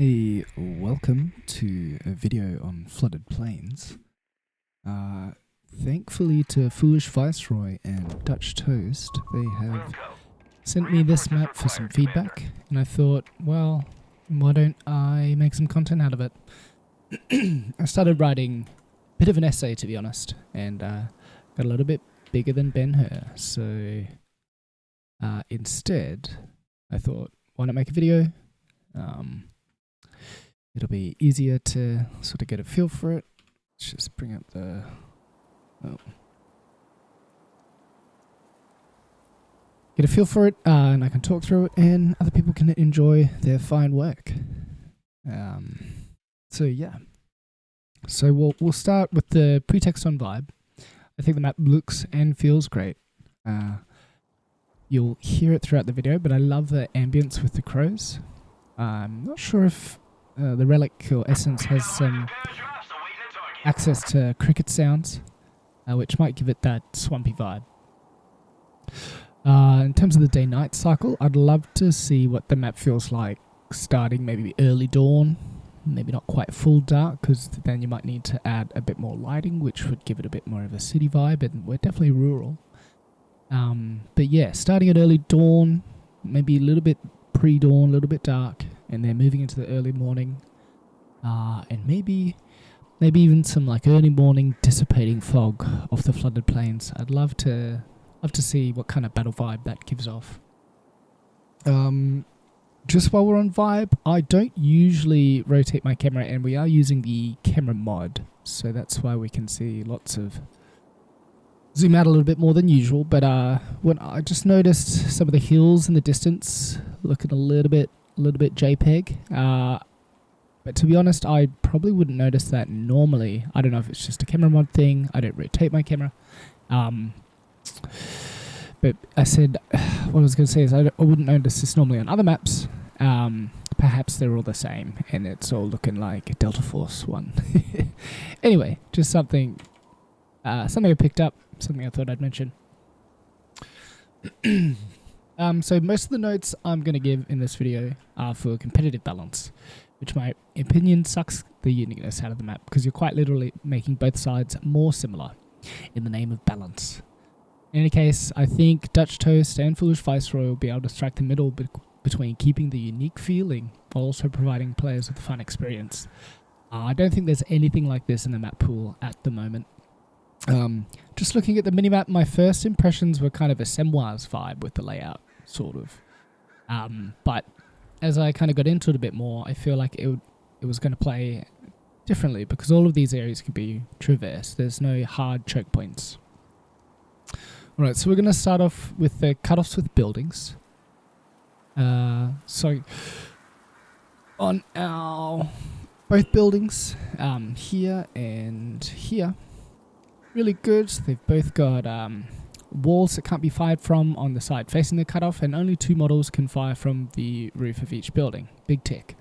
Hey, welcome to a video on flooded plains. Thankfully to Foolish Viceroy and Dutch Toast, they have sent me this map for some feedback, and I thought, well, why don't I make some content out of it? I started writing a bit of an essay, to be honest, and got a little bit bigger than Ben-Hur, so instead, I thought, why not make a video? It'll be easier to sort of get a feel for it. Let's just bring up the... Get a feel for it, and I can talk through it, and other people can enjoy their fine work. So yeah. So we'll start with the pretext on vibe. I think the map looks and feels great. You'll hear it throughout the video, but I love the ambience with the crows. I'm not sure if the relic or essence has some access to cricket sounds, which might give it that swampy vibe. In terms of the day-night cycle, I'd love to see what the map feels like starting maybe early dawn, maybe not quite full dark, because then you might need to add a bit more lighting, which would give it a bit more of a city vibe, and we're definitely rural. But yeah, starting at early dawn, maybe a little bit pre-dawn, a little bit dark, and then moving into the early morning, and maybe even some like early morning dissipating fog off the flooded plains. I'd love to see what kind of battle vibe that gives off. Just while we're on vibe, I don't usually rotate my camera, and we are using the camera mod, so that's why we can see lots of zoom out a little bit more than usual. But when I just noticed some of the hills in the distance looking a little bit JPEG. But to be honest, I probably wouldn't notice that normally. I don't know if it's just a camera mod thing. I don't rotate my camera. But I said, what I was going to say is I wouldn't notice this normally on other maps. Perhaps they're all the same, and it's all looking like Delta Force 1. Anyway, just something I picked up, something I thought I'd mention. So most of the notes I'm going to give in this video are for competitive balance, which my opinion sucks the uniqueness out of the map, because you're quite literally making both sides more similar in the name of balance. In any case, I think Dutch Toast and Foolish Viceroy will be able to strike the middle between keeping the unique feeling while also providing players with a fun experience. I don't think there's anything like this in the map pool at the moment. Just looking at the minimap, my first impressions were kind of a Semoise vibe with the layout, sort of. But as I kind of got into it a bit more, I feel like it was going to play differently, because all of these areas can be traversed. There's no hard choke points. Alright, so we're going to start off with the cutoffs with buildings. So on our both buildings, here and here, really good. They've both got walls that can't be fired from on the side facing the cutoff, and only 2 models can fire from the roof of each building. Big tick.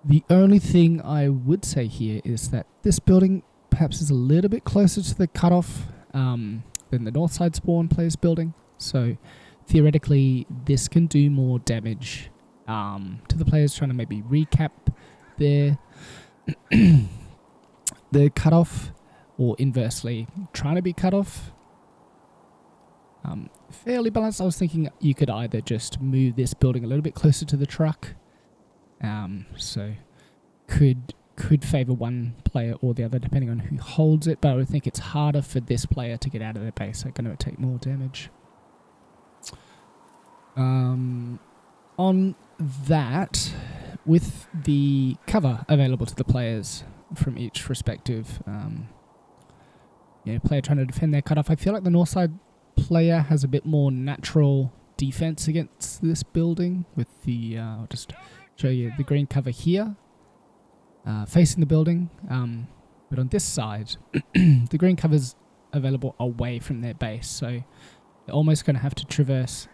The only thing I would say here is that this building perhaps is a little bit closer to the cutoff than the north side spawn player's building, so theoretically this can do more damage to the players trying to maybe recap their cutoff, or inversely trying to be cut off. Fairly balanced. I was thinking you could either just move this building a little bit closer to the truck, so could favour one player or the other depending on who holds it, but I would think it's harder for this player to get out of their base. They're going to take more damage. On that, with the cover available to the players from each respective player trying to defend their cutoff, I feel like the north side player has a bit more natural defense against this building with the I'll just show you the green cover here facing the building, but on this side the green cover's available away from their base, so they're almost going to have to traverse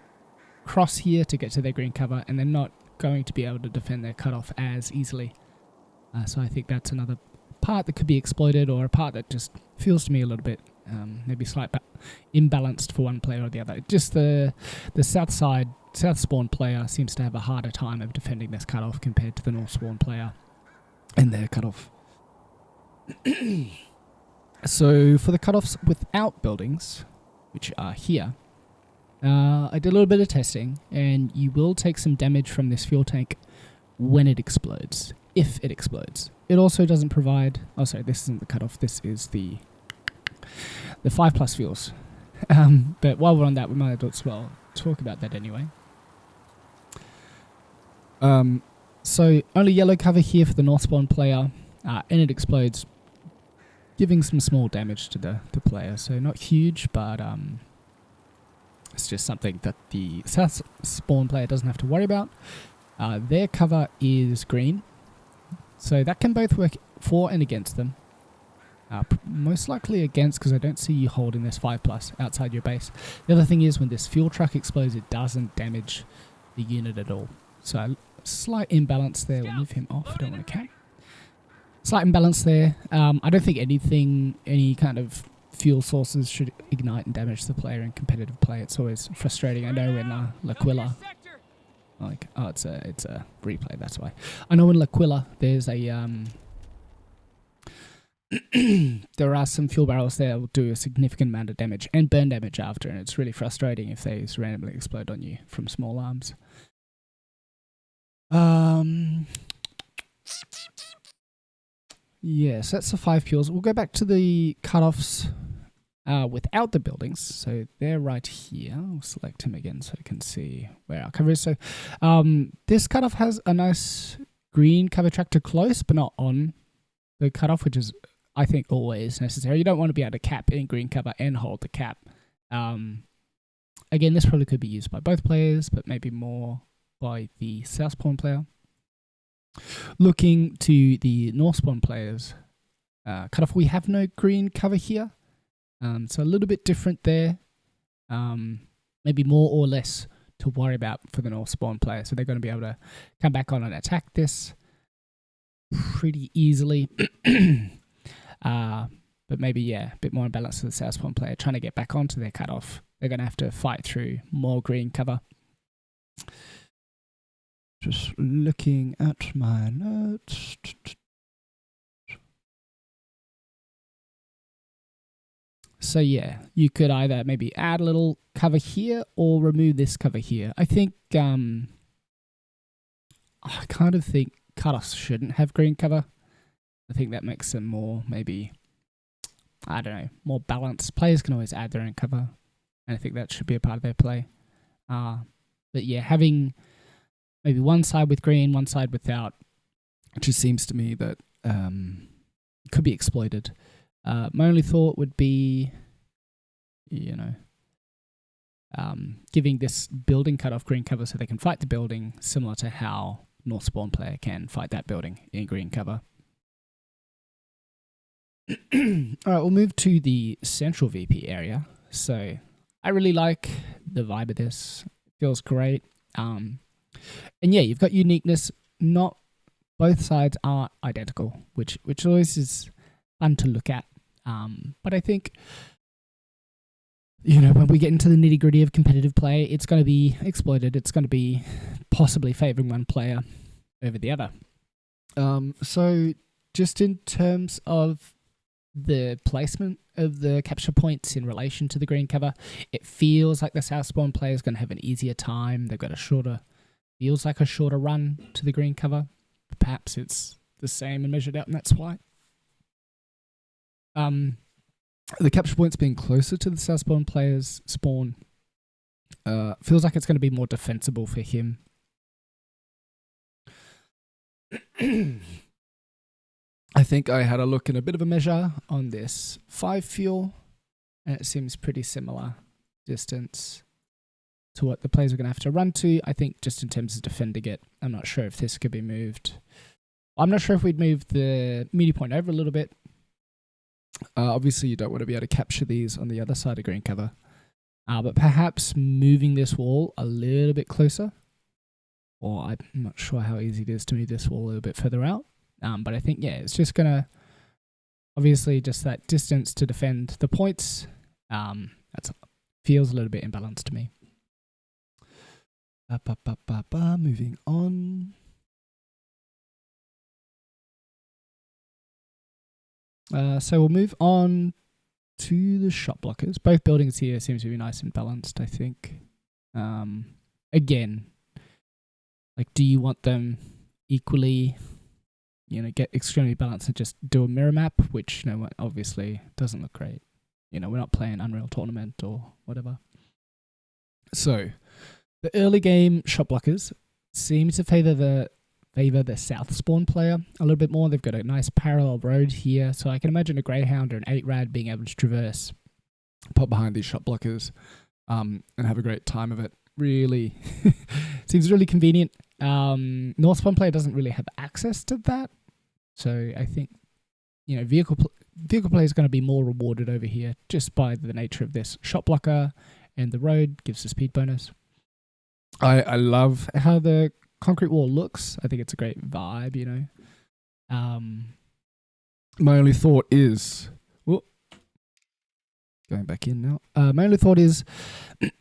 across here to get to their green cover, and they're not going to be able to defend their cutoff as easily. So I think that's another part that could be exploited, or a part that just feels to me a little bit maybe slight imbalanced for one player or the other. Just the south side south spawn player seems to have a harder time of defending this cutoff compared to the north spawn player and their cutoff. So for the cutoffs without buildings, which are here, I did a little bit of testing, and you will take some damage from this fuel tank when it explodes, if it explodes. It also doesn't provide... Oh, sorry, this isn't the cutoff. This is the 5+ fuels. But while we're on that, we might as well talk about that anyway. So only yellow cover here for the north spawn player, and it explodes, giving some small damage to the player. So not huge, but it's just something that the south spawn player doesn't have to worry about. Their cover is green, so that can both work for and against them. Most likely against, because I don't see you holding this 5+ outside your base. The other thing is, when this fuel truck explodes, it doesn't damage the unit at all. So slight imbalance there. We'll move him off. I don't want to count. Slight imbalance there. I don't think any kind of fuel sources should ignite and damage the player in competitive play. It's always frustrating. I know in L'Aquila, like, oh, it's a replay. That's why. I know in L'Aquila there's a there are some fuel barrels there that will do a significant amount of damage and burn damage after, and it's really frustrating if they just randomly explode on you from small arms. Yes, that's the 5 fuels. We'll go back to the cutoffs without the buildings. So they're right here. I'll select him again so I can see where our cover is. So this cutoff has a nice green cover track to close, but not on the cutoff, which is, I think, always necessary. You don't want to be able to cap in green cover and hold the cap. Again, this probably could be used by both players, but maybe more by the south spawn player. Looking to the north spawn players cutoff, we have no green cover here, so a little bit different there. Maybe more or less to worry about for the north spawn player, so they're going to be able to come back on and attack this pretty easily. But maybe, yeah, a bit more imbalance to the south spawn player trying to get back onto their cutoff. They're going to have to fight through more green cover. Just looking at my notes. So yeah, you could either maybe add a little cover here or remove this cover here. I think I kind of think cutoffs shouldn't have green cover. I think that makes them more, maybe, I don't know, more balanced. Players can always add their own cover, and I think that should be a part of their play. But yeah, having maybe one side with green, one side without, it just seems to me that could be exploited. My only thought would be, you know, giving this building cutoff green cover so they can fight the building, similar to how north spawn player can fight that building in green cover. Alright, we'll move to the central VP area. So I really like the vibe of this. It feels great. And yeah, you've got uniqueness. Not both sides are identical, which always is fun to look at. But I think, you know, when we get into the nitty gritty of competitive play, it's going to be exploited. It's going to be possibly favoring one player over the other. So just in terms of the placement of the capture points in relation to the green cover, it feels like the south spawn player is going to have an easier time. They've got a shorter, feels like a shorter run to the green cover. Perhaps it's the same and measured out, and that's why. The capture points being closer to the south spawn player's spawn feels like it's going to be more defensible for him. I think I had a look in a bit of a measure on this 5 fuel, and it seems pretty similar distance to what the players are going to have to run to. I think just in terms of defending it, I'm not sure if this could be moved. I'm not sure if we'd move the media point over a little bit. Obviously, you don't want to be able to capture these on the other side of green cover, but perhaps moving this wall a little bit closer, or I'm not sure how easy it is to move this wall a little bit further out. But I think, yeah, it's just going to, obviously, just that distance to defend the points, that feels a little bit imbalanced to me. Moving on. So we'll move on to the shot blockers. Both buildings here seem to be nice and balanced, I think. Again, like, do you want them equally, get extremely balanced and just do a mirror map, which, obviously doesn't look great. We're not playing Unreal Tournament or whatever. So, the early game shot blockers seem to favor the south spawn player a little bit more. They've got a nice parallel road here, so I can imagine a Greyhound or an 8-rad being able to traverse, pop behind these shot blockers, and have a great time of it. Really seems really convenient. North spawn player doesn't really have access to that, so I think vehicle play is going to be more rewarded over here just by the nature of this shot blocker, and the road gives a speed bonus. I love how the concrete wall looks. I think it's a great vibe. My only thought is, going back in now. My only thought is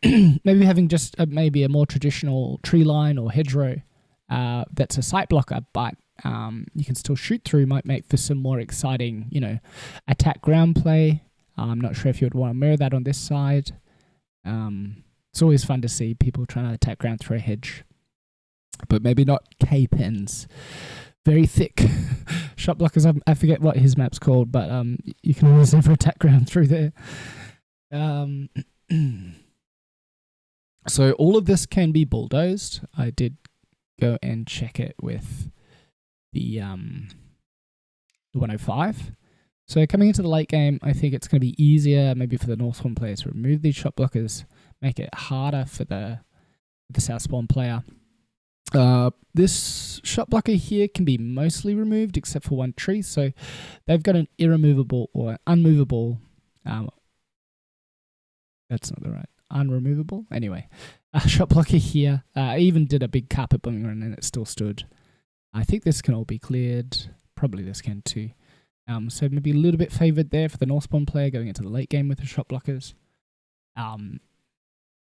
maybe having just maybe a more traditional tree line or hedgerow that's a sight blocker, but you can still shoot through, might make for some more exciting, attack ground play. I'm not sure if you would want to mirror that on this side. It's always fun to see people trying to attack ground through a hedge, but maybe not K-pens. Very thick shot blockers. I forget what his map's called, but you can always never attack ground through there. So all of this can be bulldozed. I did go and check it with the 105. So coming into the late game, I think it's going to be easier maybe for the North Spawn players to remove these shot blockers, make it harder for the South Spawn player. This shot blocker here can be mostly removed except for one tree, so they've got an irremovable or unmovable. That's not the right. Unremovable. Anyway, a shot blocker here. I even did a big carpet bombing run and it still stood. I think this can all be cleared. Probably this can too. So maybe a little bit favoured there for the North Spawn player going into the late game with the shot blockers.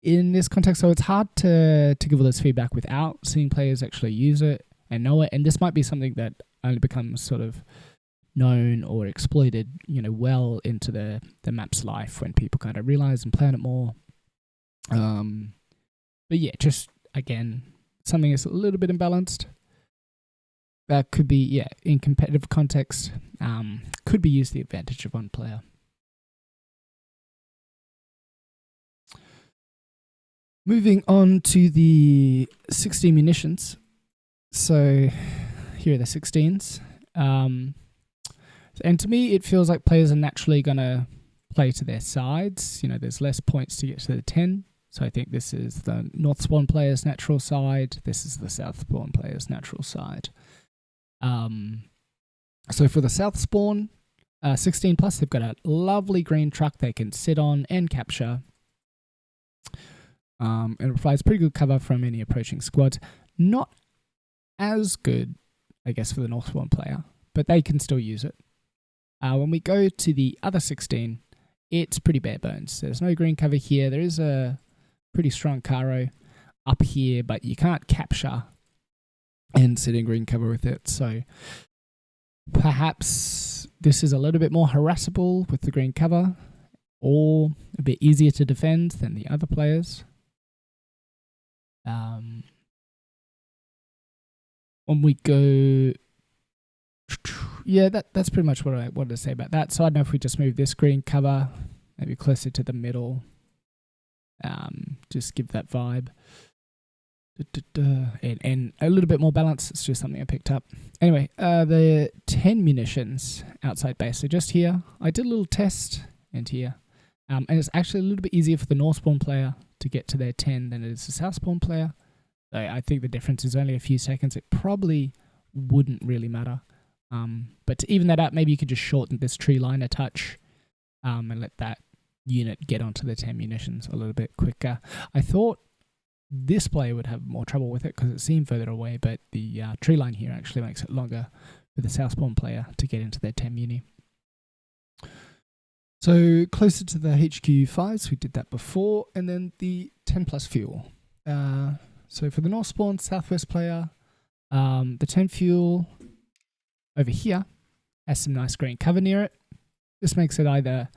In this context, so it's hard to give all this feedback without seeing players actually use it and know it. And this might be something that only becomes sort of known or exploited, well into the map's life when people kind of realize and plan it more. But yeah, just again, something that's a little bit imbalanced. That could be, in competitive context, could be used to the advantage of one player. Moving on to the 16 munitions. So here are the 16s. And to me, it feels like players are naturally going to play to their sides. There's less points to get to the 10. So I think this is the North Spawn player's natural side. This is the South Spawn player's natural side. So for the South Spawn, 16 plus, they've got a lovely green truck they can sit on and capture. And it provides pretty good cover from any approaching squads. Not as good, I guess, for the North Spawn player, but they can still use it. When we go to the other 16, it's pretty bare bones. There's no green cover here. There is a pretty strong caro up here, but you can't capture and sit in green cover with it. So perhaps this is a little bit more harassable with the green cover, or a bit easier to defend than the other players. When we go, that's pretty much what I wanted to say about that. So I don't know if we just move this green cover maybe closer to the middle, just give that vibe. And a little bit more balance. It's just something I picked up. Anyway, the 10 munitions outside base. So just here, I did a little test and here. And it's actually a little bit easier for the North Spawn player to get to their 10 than it is the South Spawn player. So I think the difference is only a few seconds. It probably wouldn't really matter. But to even that out, maybe you could just shorten this tree line a touch and let that unit get onto the 10 munitions a little bit quicker. I thought this player would have more trouble with it because it seemed further away, but the tree line here actually makes it longer for the South Spawn player to get into their 10 muni. So closer to the HQ5s, we did that before, and then the 10 plus fuel. So for the north spawn southwest player, the 10 fuel over here has some nice green cover near it. This makes it either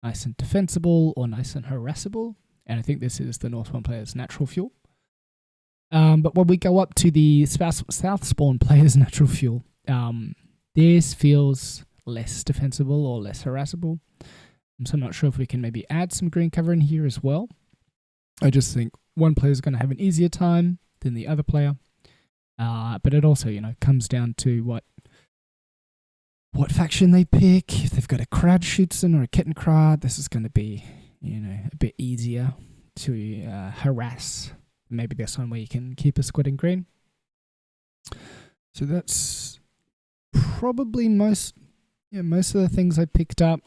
nice and defensible or nice and harassable. And I think this is the north spawn player's natural fuel. But when we go up to the south spawn player's natural fuel, this feels less defensible or less harassable. So I'm not sure if we can maybe add some green cover in here as well. I just think one player is going to have an easier time than the other player. But it also, comes down to what faction they pick. If they've got a Kradschutzen or a Kettenkrad, this is going to be, a bit easier to harass. Maybe this one where you can keep a squad in green. So that's probably most of the things I picked up.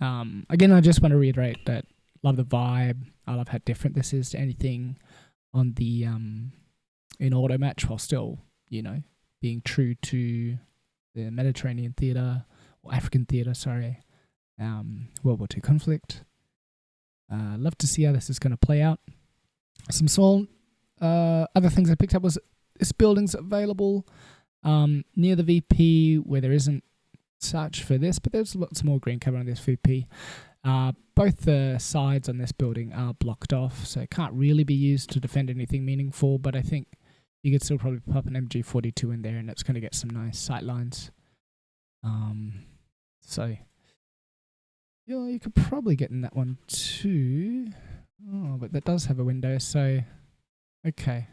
Again, I just want to reiterate that love the vibe. I love how different this is to anything on the in automatch, while still, being true to the Mediterranean theatre, or African theatre, sorry, World War II conflict. Love to see how this is going to play out. Some small other things I picked up was this building's available near the VP where there isn't such for this, but there's lots more green cover on this VP. Both the sides on this building are blocked off, so it can't really be used to defend anything meaningful, but I think you could still probably pop an MG42 in there and it's going to get some nice sight lines. So, yeah, you could probably get in that one too. Oh, but that does have a window, so okay.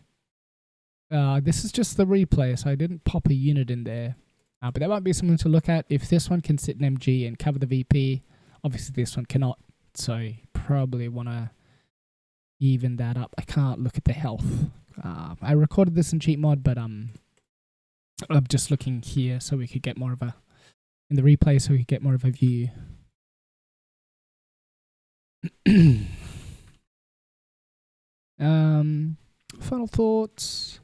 This is just the replay, so I didn't pop a unit in there. But that might be something to look at. If this one can sit in MG and cover the VP, obviously this one cannot, so you probably want to even that up. I can't look at the health. I recorded this in cheat mod, but I'm just looking here so we could get more of a, in the replay, so we could get more of a view. Final thoughts.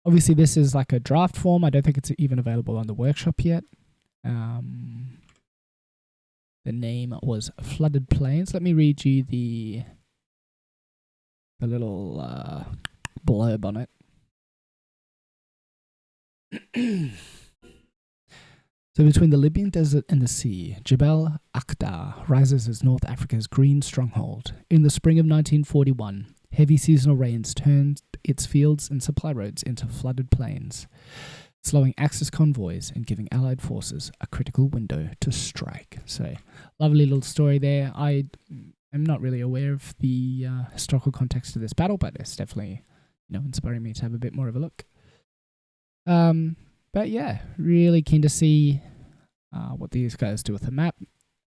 Obviously, this is like a draft form. I don't think it's even available on the workshop yet. The name was Flooded Plains. Let me read you the little blurb on it. So between the Libyan desert and the sea, Jebel Akhdar rises as North Africa's green stronghold. In the spring of 1941, heavy seasonal rains turned its fields and supply roads into flooded plains, slowing Axis convoys and giving Allied forces a critical window to strike. So, lovely little story there. I am not really aware of the historical context of this battle, but it's definitely, inspiring me to have a bit more of a look. But yeah, really keen to see what these guys do with the map.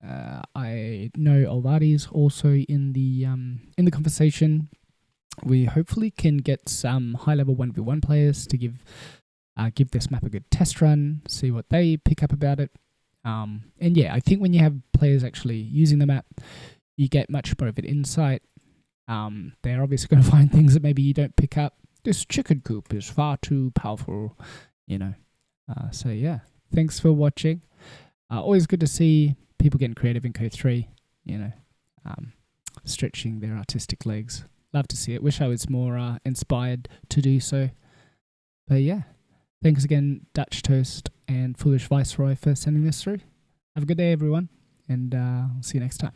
I know Olvadi's also in the conversation. We hopefully can get some high-level 1v1 players to give this map a good test run, see what they pick up about it. And yeah, I think when you have players actually using the map, you get much more of an insight. They're obviously going to find things that maybe you don't pick up. This chicken coop is far too powerful, So yeah, thanks for watching. Always good to see people getting creative in Code 3, stretching their artistic legs. Love to see it. Wish I was more inspired to do so. But yeah, thanks again, Dutch Toast and Foolish Viceroy, for sending this through. Have a good day, everyone, and I'll see you next time.